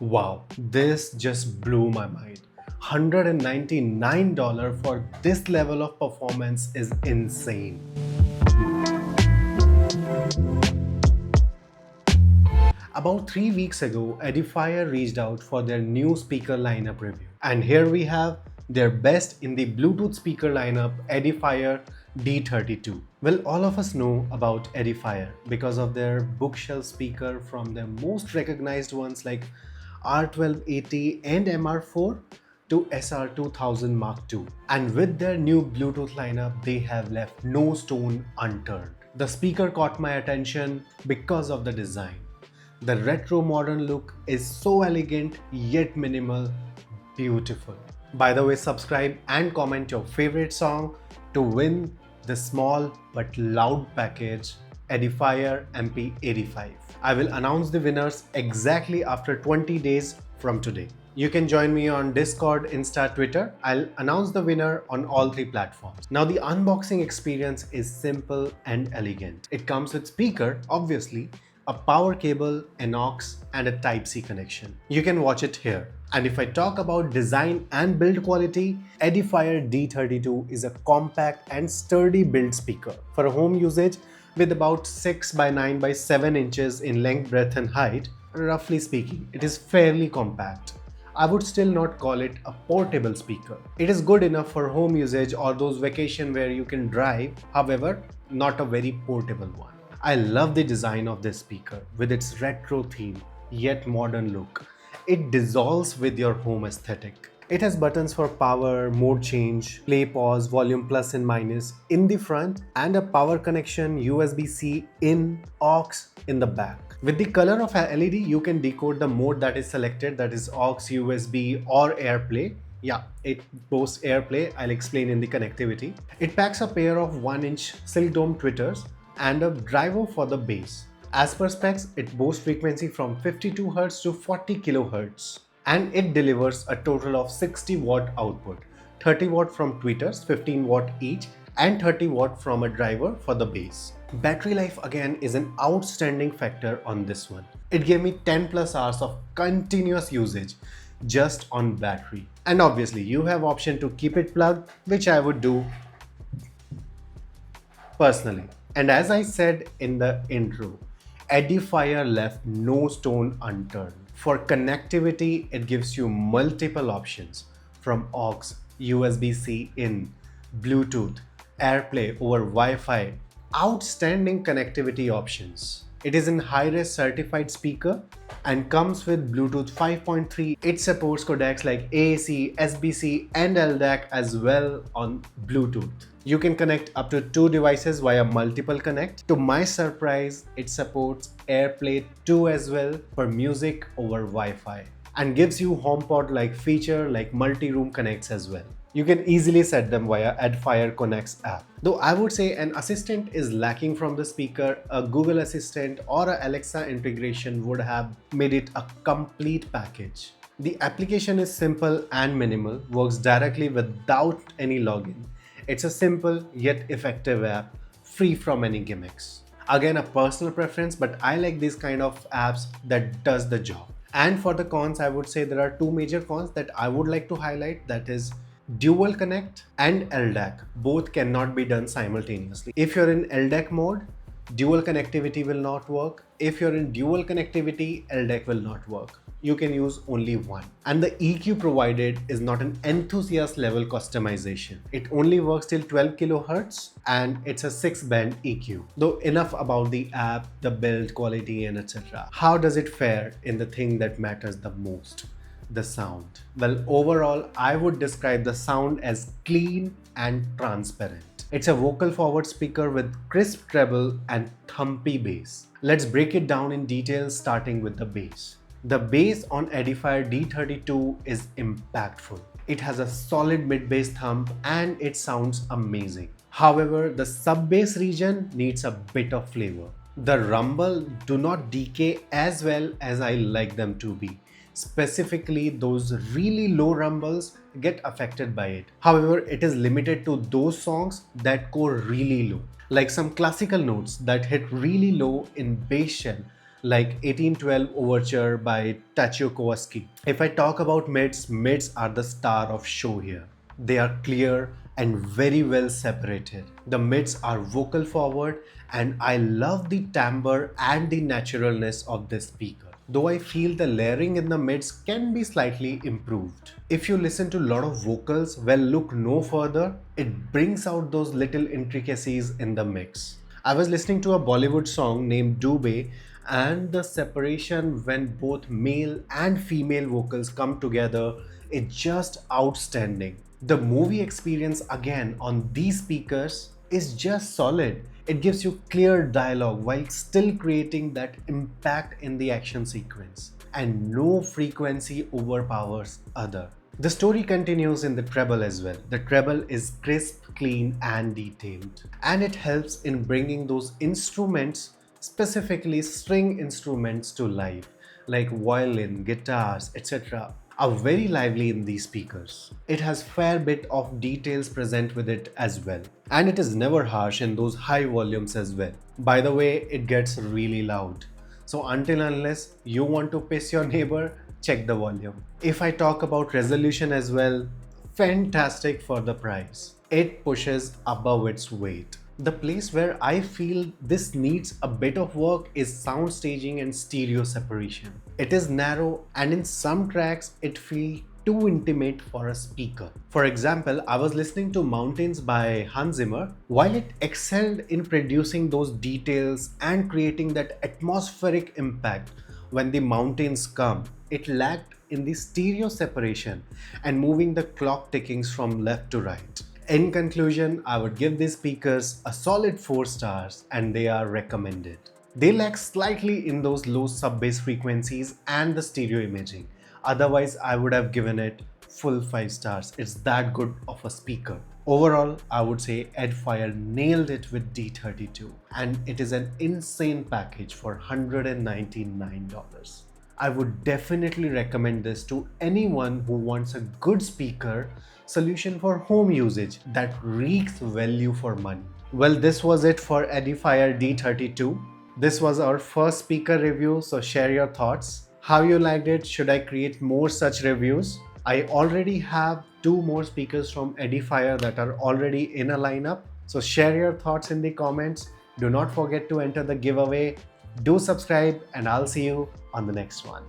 Wow, this just blew my mind. $199 for this level of performance is insane. About 3 weeks ago, Edifier reached out for their new speaker lineup review. And here we have their best in the Bluetooth speaker lineup, Edifier D32. Well, all of us know about Edifier because of their bookshelf speaker, from their most recognized ones like R1280 and MR4 to SR2000 Mark II. And with their new Bluetooth lineup, they have left no stone unturned. The speaker caught my attention because of the design. The retro modern look is so elegant yet minimal, beautiful. By the way, subscribe and comment your favorite song to win the small but loud package Edifier MP85. I will announce the winners exactly after 20 days from today. You can join me on Discord, Insta, Twitter. I'll announce the winner on all 3 platforms. Now the unboxing experience is simple and elegant. It comes with speaker, obviously, a power cable, an aux, and a Type-C connection. You can watch it here. And if I talk about design and build quality, Edifier D32 is a compact and sturdy build speaker for home usage with about 6 by 9 by 7 inches in length, breadth and height. Roughly speaking, it is fairly compact. I would still not call it a portable speaker. It is good enough for home usage or those vacation where you can drive, however, not a very portable one. I love the design of this speaker with its retro theme yet modern look. It dissolves with your home aesthetic. It has buttons for power, mode change, play, pause, volume plus and minus in the front, and a power connection USB-C in, aux in the back. With the color of a LED, you can decode the mode that is selected, that is aux, USB or AirPlay. Yeah, it boasts AirPlay, I'll explain in the connectivity. It packs a pair of 1-inch silk dome tweeters and a driver for the bass. As per specs, it boasts frequency from 52 Hz to 40 kHz, and it delivers a total of 60 watt output, 30 watt from tweeters, 15 watt each, and 30 watt from a driver for the bass. Battery life again is an outstanding factor on this one. It gave me 10 plus hours of continuous usage just on battery. And obviously you have option to keep it plugged, which I would do personally. And as I said in the intro, Edifier left no stone unturned. For connectivity, it gives you multiple options from aux, USB-C in, Bluetooth, AirPlay over Wi-Fi. Outstanding connectivity options. It is in high-res certified speaker and comes with Bluetooth 5.3. It supports codecs like AAC, SBC and LDAC as well on Bluetooth. You can connect up to 2 devices via multiple connect. To my surprise, it supports AirPlay 2 as well for music over Wi-Fi and gives you HomePod like feature like multi-room connects as well. You can easily set them via Edifier Connects app. Though I would say an assistant is lacking from the speaker, a Google Assistant or a Alexa integration would have made it a complete package. The application is simple and minimal, works directly without any login. It's a simple yet effective app, free from any gimmicks. Again, a personal preference, but I like these kind of apps that does the job. And for the cons, I would say there are 2 major cons that I would like to highlight, that is dual connect and LDAC. Both cannot be done simultaneously. If you're in LDAC mode, dual connectivity will not work. If you're in dual connectivity, LDAC will not work. You can use only one. And the EQ provided is not an enthusiast level customization. It only works till 12 kHz and it's a 6-band EQ. Though enough about the app, the build quality and etc. How does it fare in the thing that matters the most? The sound. Well, overall, I would describe the sound as clean and transparent. It's a vocal forward speaker with crisp treble and thumpy bass. Let's break it down in detail, starting with the bass. The bass on Edifier D32 is impactful. It has a solid mid-bass thump and it sounds amazing. However, the sub-bass region needs a bit of flavor. The rumble do not decay as well as I like them to be. Specifically, those really low rumbles get affected by it. However, it is limited to those songs that go really low, like some classical notes that hit really low in bass shell like 1812 Overture by TWX. If I talk about mids are the star of show here. They are clear and very well separated. The mids are vocal forward and I love the timbre and the naturalness of this speaker. Though I feel the layering in the mids can be slightly improved. If you listen to a lot of vocals, well, look no further, it brings out those little intricacies in the mix. I was listening to a Bollywood song named Dube, and the separation when both male and female vocals come together is just outstanding. The movie experience again on these speakers is just solid. It gives you clear dialogue while still creating that impact in the action sequence, and no frequency overpowers other. The story continues in the treble as well. The treble is crisp, clean, and detailed, and it helps in bringing those instruments, specifically string instruments, to life, like violin, guitars, etc., are very lively in these speakers. It has fair bit of details present with it as well, and it is never harsh in those high volumes as well. By the way, it gets really loud. So until unless you want to piss your neighbor, check the volume. If I talk about resolution as well, fantastic for the price. It pushes above its weight. The place where I feel this needs a bit of work is sound staging and stereo separation. It is narrow and in some tracks it feels too intimate for a speaker. For example, I was listening to Mountains by Hans Zimmer. While it excelled in producing those details and creating that atmospheric impact when the mountains come, it lacked in the stereo separation and moving the clock tickings from left to right. In conclusion, I would give these speakers a solid 4 stars and they are recommended. They lack slightly in those low sub-bass frequencies and the stereo imaging. Otherwise, I would have given it full 5 stars. It's that good of a speaker. Overall, I would say Edifier nailed it with D32, and it is an insane package for $199. I would definitely recommend this to anyone who wants a good speaker solution for home usage that reeks value for money. Well, this was it for Edifier D32. This was our first speaker review, so share your thoughts. How you liked it? Should I create more such reviews? I already have 2 more speakers from Edifier that are already in a lineup. So share your thoughts in the comments. Do not forget to enter the giveaway. Do subscribe and I'll see you on the next one.